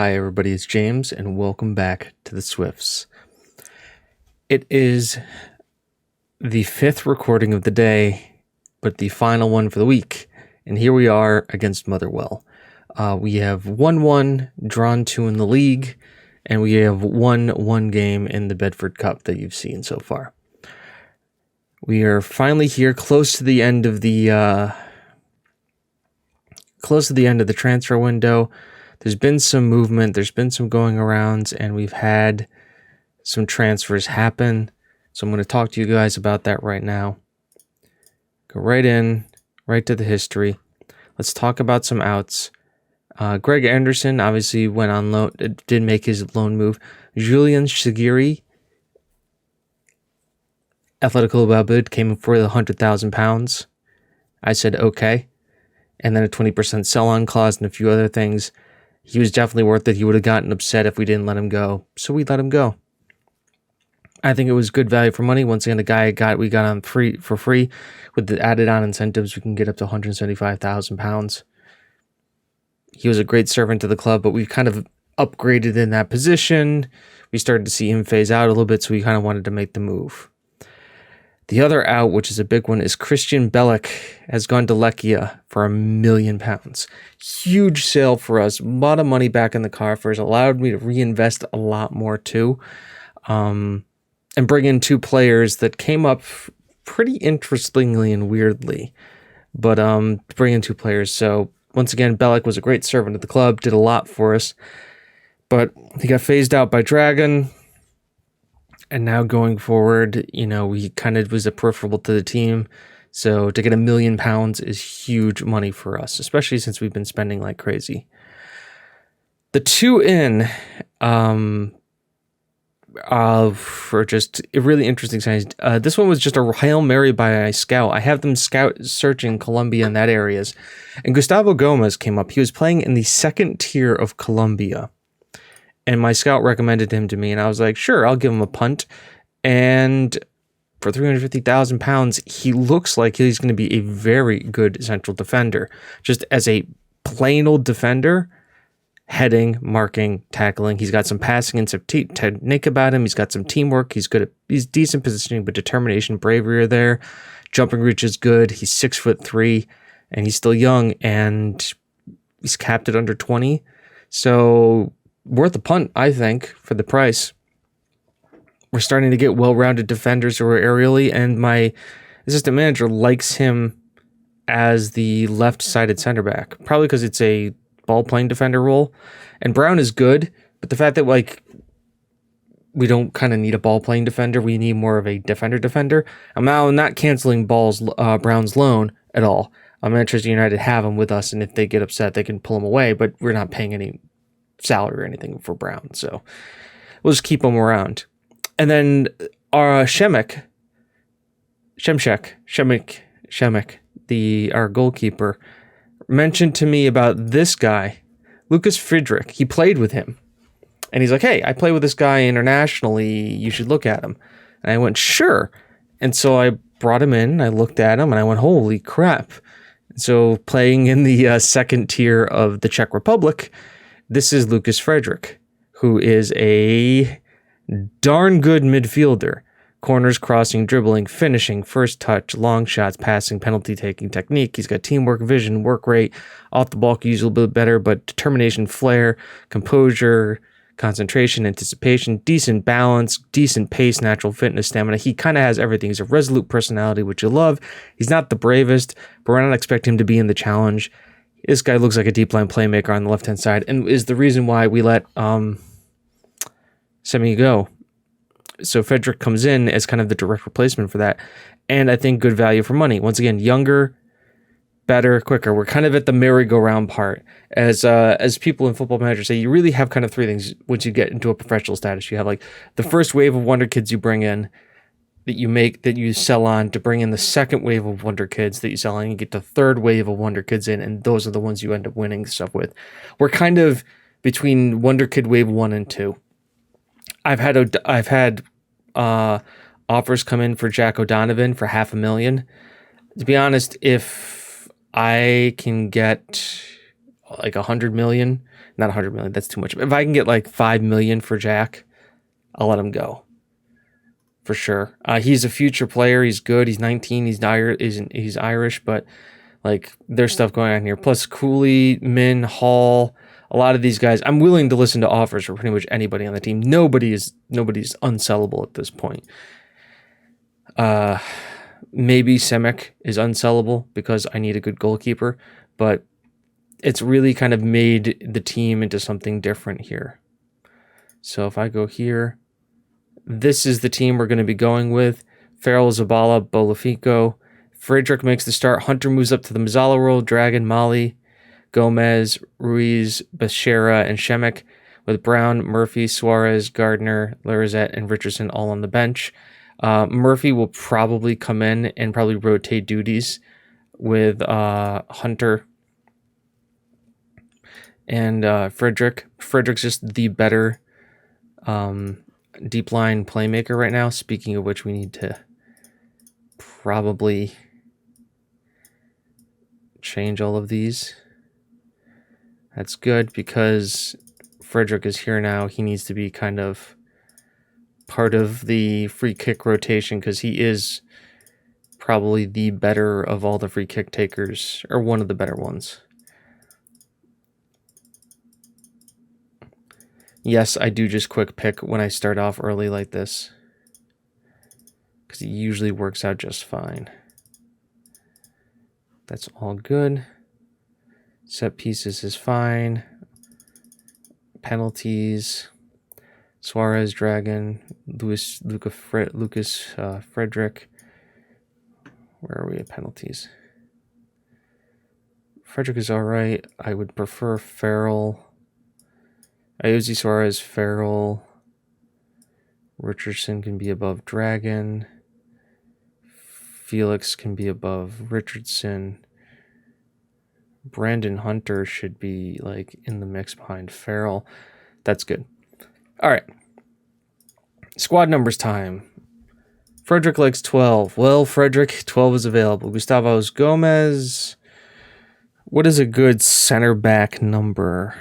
Hi everybody, it's James and welcome back to the Swifts. It is the fifth recording of the day, but the final one for the week. And here we are against Motherwell. We have 1-1, drawn 2 in the league, and we have won 1 game in the Bedford Cup that you've seen so far. We are finally here, close to the end of the transfer window. There's been some movement, there's been some going arounds, and we've had some transfers happen. So I'm going to talk to you guys about that right now. Go right to the history. Let's talk about some outs. Greg Anderson obviously went on loan, did make his loan move. Julian Shaqiri, Atletico Bilbao, came for the £100,000. I said okay. And then a 20% sell-on clause and a few other things. He was definitely worth it. He would have gotten upset if we didn't let him go. So we let him go. I think it was good value for money. Once again, the guy we got on for free. With the added on incentives, we can get up to £175,000. He was a great servant to the club, but we kind of upgraded in that position. We started to see him phase out a little bit, so we kind of wanted to make the move. The other out, which is a big one, is Christian Bellick has gone to Lechia for £1 million. Huge sale for us. A lot of money back in the coffers. Allowed me to reinvest a lot more too. And bring in 2 players that came up pretty interestingly and weirdly. But bring in 2 players. So once again, Bellick was a great servant of the club. Did a lot for us. But he got phased out by Dragon. And now going forward, he kind of was a peripheral to the team. So to get £1 million is huge money for us, especially since we've been spending like crazy. The 2 in for just a really interesting signings. This one was just a Hail Mary by a scout. I have them scout searching Colombia and that areas. And Gustavo Gomez came up. He was playing in the 2nd tier of Colombia. And my scout recommended him to me, and I was like, sure, I'll give him a punt. And for £350,000, he looks like he's going to be a very good central defender. Just as a plain old defender, heading, marking, tackling. He's got some passing and some technique about him. He's got some teamwork. He's decent positioning, but determination, bravery are there. Jumping reach is good. He's 6'3", and he's still young, and he's capped at under 20. So worth a punt, I think, for the price. We're starting to get well-rounded defenders who are aerially, and my assistant manager likes him as the left-sided center back, probably because it's a ball-playing defender role. And Brown is good, but the fact that we don't kind of need a ball-playing defender, we need more of a defender. I'm now not canceling Brown's loan at all. Manchester United have him with us, and if they get upset, they can pull him away, but we're not paying any salary or anything for Brown, so we'll just keep him around. And then our Shemek, our goalkeeper, mentioned to me about this guy, Lucas Friedrich. He played with him, and he's like, "Hey, I play with this guy internationally. You should look at him." And I went, "Sure." And so I brought him in. I looked at him, and I went, "Holy crap!" So playing in the 2nd tier of the Czech Republic. This is Lucas Friedrich, who is a darn good midfielder. Corners, crossing, dribbling, finishing, first touch, long shots, passing, penalty taking technique. He's got teamwork, vision, work rate. Off the ball, can use a little bit better, but determination, flair, composure, concentration, anticipation, decent balance, decent pace, natural fitness, stamina. He kind of has everything. He's a resolute personality, which you love. He's not the bravest, but we're not expecting him to be in the challenge. This guy looks like a deep line playmaker on the left-hand side and is the reason why we let Semi go. So Frederick comes in as kind of the direct replacement for that. And I think good value for money. Once again, younger, better, quicker. We're kind of at the merry-go-round part. As people in Football Manager say, you really have kind of 3 things once you get into a professional status. You have the first wave of wonder kids you bring in, that you sell on, to bring in the second wave of wonder kids that you sell on. You get the third wave of wonder kids in, and those are the ones you end up winning stuff with. We're kind of between wonder kid wave 1 and 2. I've had offers come in for Jack O'Donovan for $500,000. To be honest, if I can get like 100 million, not 100 million. That's too much. If I can get like 5 million for Jack, I'll let him go for sure. He's a future player. He's good. He's 19. He's Irish, but like there's stuff going on here. Plus Cooley, Min, Hall, a lot of these guys. I'm willing to listen to offers for pretty much anybody on the team. Nobody's unsellable at this point. Maybe Semic is unsellable because I need a good goalkeeper, but it's really kind of made the team into something different here. So if I go here, this is the team we're going to be going with. Farrell, Zabala, Bolafico. Friedrich makes the start. Hunter moves up to the Mazzala role. Dragon, Mali, Gomez, Ruiz, Bechera, and Shemek, with Brown, Murphy, Suarez, Gardner, Larizette, and Richardson all on the bench. Murphy will probably come in and probably rotate duties with Hunter and Friedrich. Friedrich's just the better deep line playmaker right now. Speaking of which, we need to probably change all of these. That's good because Friedrich is here now. He needs to be kind of part of the free kick rotation because he is probably the better of all the free kick takers, or one of the better ones. Yes, I do just quick pick when I start off early like this because it usually works out just fine. That's all good. Set pieces is fine. Penalties. Suarez, Dragon, Lucas, Frederick. Where are we at penalties? Frederick is all right. I would prefer Farrell. Iosi, Suarez, Farrell. Richardson can be above Dragon. Felix can be above Richardson. Brandon Hunter should be like in the mix behind Farrell. That's good. All right. Squad numbers time. Frederick likes 12. Well, Frederick, 12 is available. Gustavo's Gomez. What is a good center back number?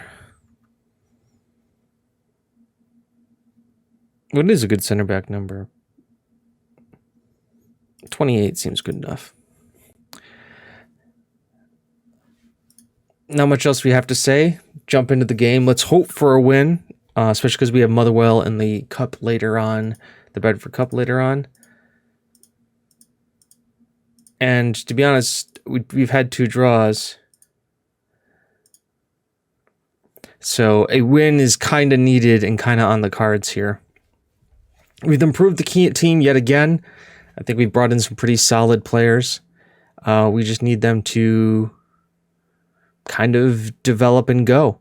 What is a good center back number? 28 seems good enough. Not much else we have to say. Jump into the game. Let's hope for a win, especially because we have Motherwell in the cup later on, the Bedford Cup later on. And to be honest, we've had 2 draws. So a win is kind of needed and kind of on the cards here. We've improved the team yet again. I think we've brought in some pretty solid players. We just need them to kind of develop and go.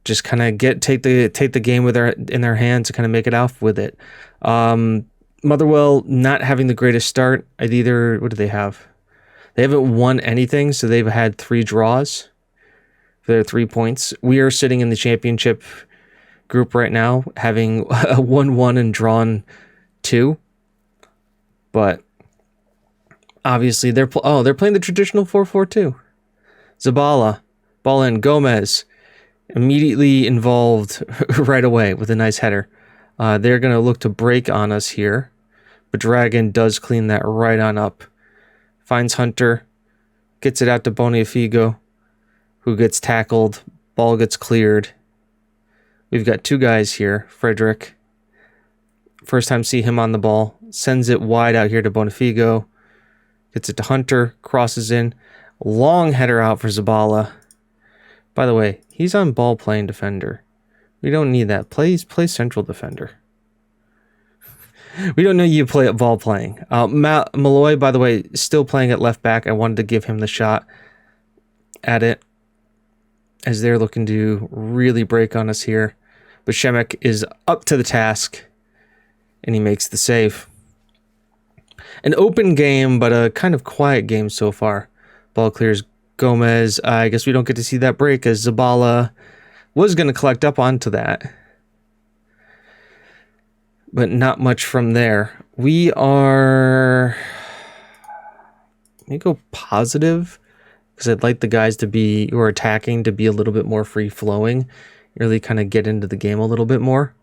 Just kind of take the game in their hands and kind of make it off with it. Motherwell not having the greatest start. What do they have? They haven't won anything, so they've had 3 draws for their 3 points. We are sitting in the championship group right now, having 1-1 and drawn 2. But obviously they're playing the traditional 4-4-2. Zabala, ball in, Gomez, immediately involved right away with a nice header. They're going to look to break on us here, but Dragon does clean that right on up. Finds Hunter, gets it out to Bonifacio, who gets tackled. Ball gets cleared. We've got 2 guys here. Frederick, first time see him on the ball, sends it wide out here to Bonifacio, gets it to Hunter, crosses in, long header out for Zabala. By the way, he's on ball playing defender. We don't need that. Play central defender. We don't know you play at ball playing. Malloy, by the way, still playing at left back. I wanted to give him the shot at it as they're looking to really break on us here. But Shemek is up to the task, and he makes the save. An open game, but a kind of quiet game so far. Ball clears Gomez. I guess we don't get to see that break as Zabala was going to collect up onto that. But not much from there. We are... Let me go positive, because I'd like the guys to be who are attacking to be a little bit more free flowing, really kind of get into the game a little bit more.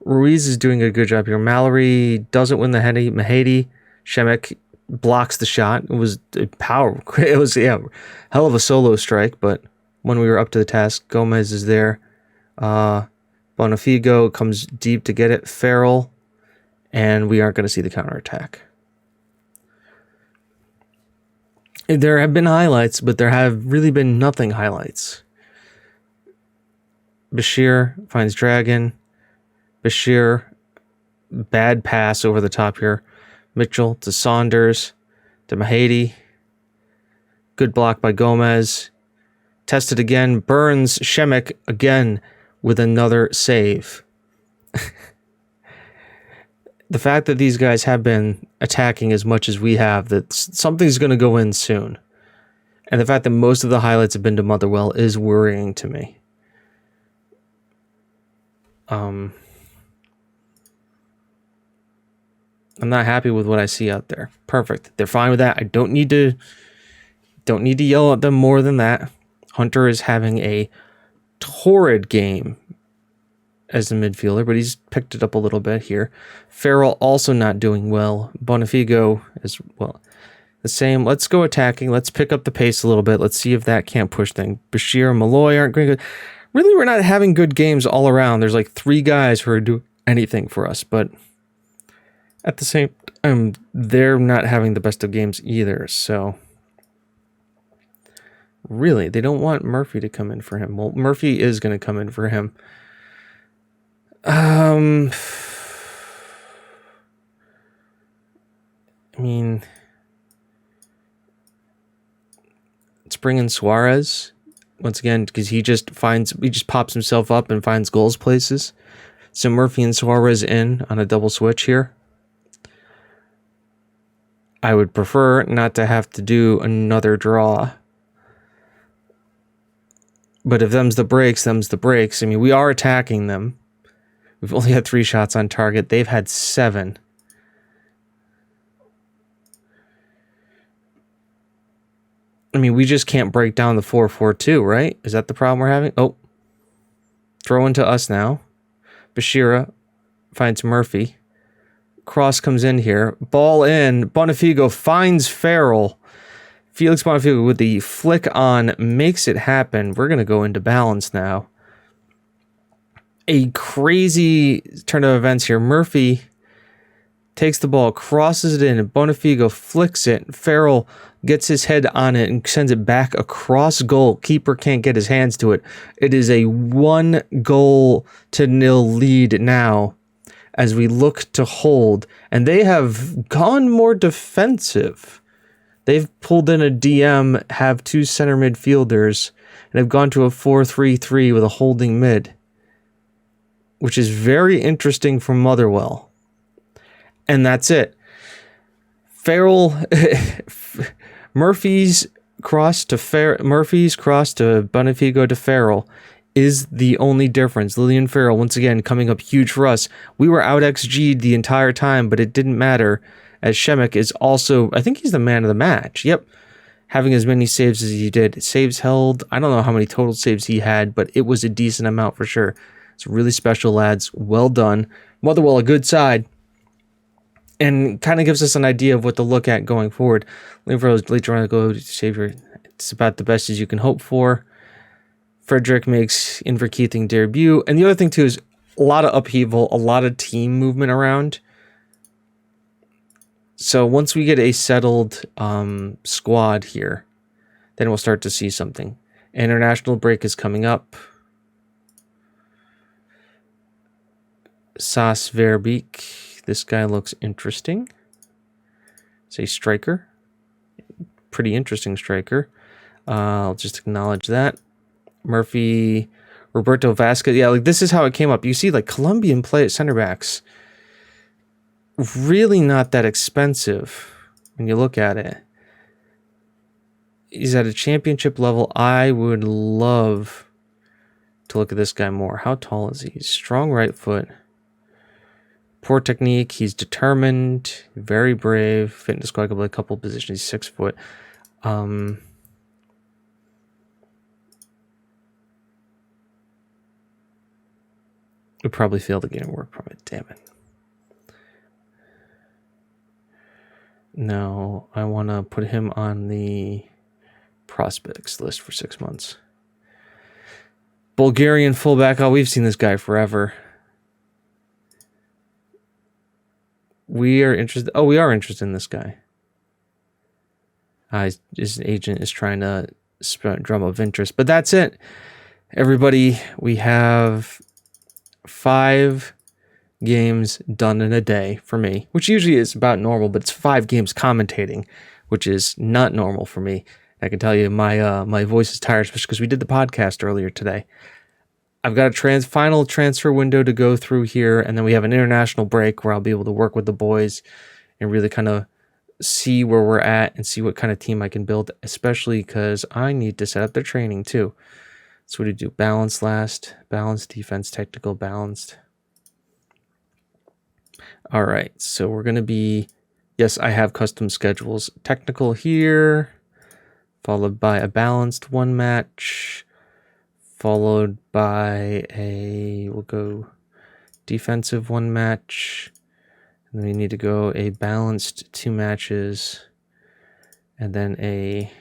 Ruiz is doing a good job here. Mallory doesn't win the heady. Mahady, Shemek blocks the shot. It was a power. It was hell of a solo strike, but when we were up to the task, Gomez is there. Bonifigo comes deep to get it. Farrell, and we aren't going to see the counterattack. There have been highlights, but there have really been nothing highlights. Bashir finds Dragon. Bashir, bad pass over the top here. Mitchell to Saunders to Mahady. Good block by Gomez. Tested again. Burns. Shemek again with another save. The fact that these guys have been attacking as much as we have, that something's going to go in soon. And the fact that most of the highlights have been to Motherwell is worrying to me. I'm not happy with what I see out there. Perfect. They're fine with that. I don't need to yell at them more than that. Hunter is having a torrid game as a midfielder, but he's picked it up a little bit here. Farrell also not doing well. Bonifigo as well. The same. Let's go attacking. Let's pick up the pace a little bit. Let's see if that can't push things. Bashir and Malloy aren't going good. Really, we're not having good games all around. There's like 3 guys who are doing anything for us, but at the same time, they're not having the best of games either. So really, they don't want Murphy to come in for him. Well, Murphy is going to come in for him. I mean, let's bring in Suarez once again, because he just pops himself up and finds goals places. So Murphy and Suarez in on a double switch here. I would prefer not to have to do another draw. But if them's the breaks, them's the breaks. I mean, we are attacking them. We've only had 3 shots on target. They've had 7. I mean, we just can't break down the 4-4-2, right? Is that the problem we're having? Oh. Throw into us now. Bashira finds Murphy. Cross comes in here. Ball in. Bonifigo finds Farrell. Felix Bonifigo with the flick on makes it happen. We're going to go into balance now. A crazy turn of events here. Murphy takes the ball, crosses it in, and Bonifigo flicks it. Farrell gets his head on it and sends it back across goal. Keeper can't get his hands to it. It is a 1-0 lead now as we look to hold. And they have gone more defensive. They've pulled in a DM, have 2 center midfielders, and have gone to a 4-3-3 with a holding mid, which is very interesting for Motherwell. And that's it. Farrell, Murphy's cross to Bonifigo to Farrell is the only difference. Lillian Farrell, once again, coming up huge for us. We were out XG'd the entire time, but it didn't matter, as Shemek is also, I think he's the man of the match. Yep. Having as many saves as he did. Saves held, I don't know how many total saves he had, but it was a decent amount for sure. It's really special, lads. Well done. Motherwell, a good side. And kind of gives us an idea of what to look at going forward. Later on, go Savior. It's about the best as you can hope for. Frederick makes Inverkeithing debut. And the other thing, too, is a lot of upheaval, a lot of team movement around. So once we get a settled squad here, then we'll start to see something. International break is coming up. Sas Verbeek. This guy looks interesting. It's a striker. Pretty interesting striker. I'll just acknowledge that. Murphy, Roberto Vasquez. Yeah, like this is how it came up. You see, like Colombian play at center backs. Really not that expensive when you look at it. He's at a championship level. I would love to look at this guy more. How tall is he? Strong right foot. Poor technique. He's determined, very brave, fit and describable a couple positions. He's 6 foot. Would probably fail to gain work from it. Damn it. No, I want to put him on the prospects list for 6 months. Bulgarian fullback. Oh, we've seen this guy forever. We are interested. Oh, we are interested in this guy. His agent is trying to drum up interest, but that's it. Everybody, we have 5 games done in a day for me, which usually is about normal, but it's 5 games commentating, which is not normal for me. I can tell you my voice is tired, especially because we did the podcast earlier today. I've got a final transfer window to go through here, and then we have an international break where I'll be able to work with the boys and really kind of see where we're at and see what kind of team I can build, especially because I need to set up their training too. So what do you do? Balance last, balanced defense, technical, balanced. All right, so we're going to be, yes, I have custom schedules. Technical here, followed by a balanced 1 match, followed by we'll go defensive 1 match, and then we need to go a balanced 2 matches, and then a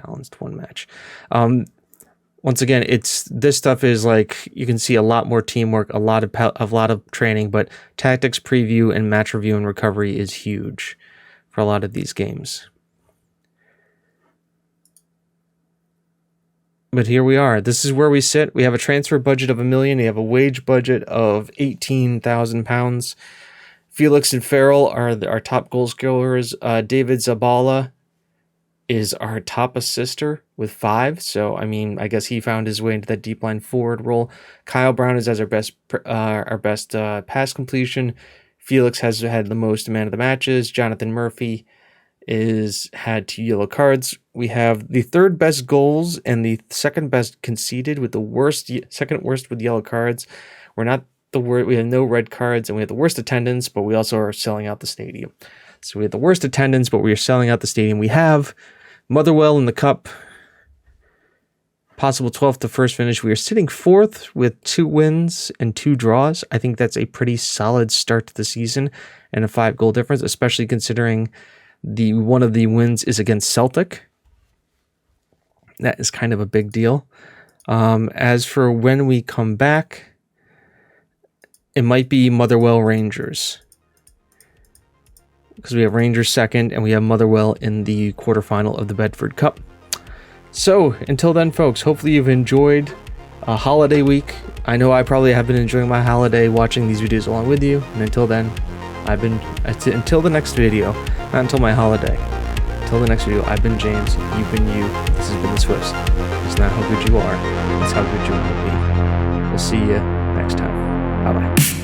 balanced 1 match. Once again, this stuff is like, you can see a lot more teamwork, a lot of training, but tactics preview and match review and recovery is huge for a lot of these games. But here we are. This is where we sit. We have a transfer budget of $1 million. We have a wage budget of £18,000. Felix and Farrell are our top goal scorers. David Zabala is our top assister with 5. So, I mean, I guess he found his way into that deep line forward role. Kyle Brown is as our best pass completion. Felix has had the most man of the matches. Jonathan Murphy had 2 yellow cards. We have the 3rd best goals and the 2nd best conceded with the second worst with yellow cards. We're not the worst. We have no red cards, and we have the worst attendance, but we also are selling out the stadium. So we have the worst attendance, but we are selling out the stadium. We have Motherwell in the cup. Possible 12th to first finish. We are sitting 4th with 2 wins and 2 draws. I think that's a pretty solid start to the season and a 5-goal difference, especially considering one of the wins is against Celtic. That is kind of a big deal. As for when we come back, it might be Motherwell Rangers, because we have Rangers 2nd and we have Motherwell in the quarterfinal of the Bedford Cup. So until then, folks, hopefully you've enjoyed a holiday week. I know I probably have been enjoying my holiday watching these videos along with you. And until then, until the next video, not until my holiday. Until the next video, I've been James, you've been you, this has been the Swifts. It's not how good you are, it's how good you will be. We'll see you next time. Bye-bye.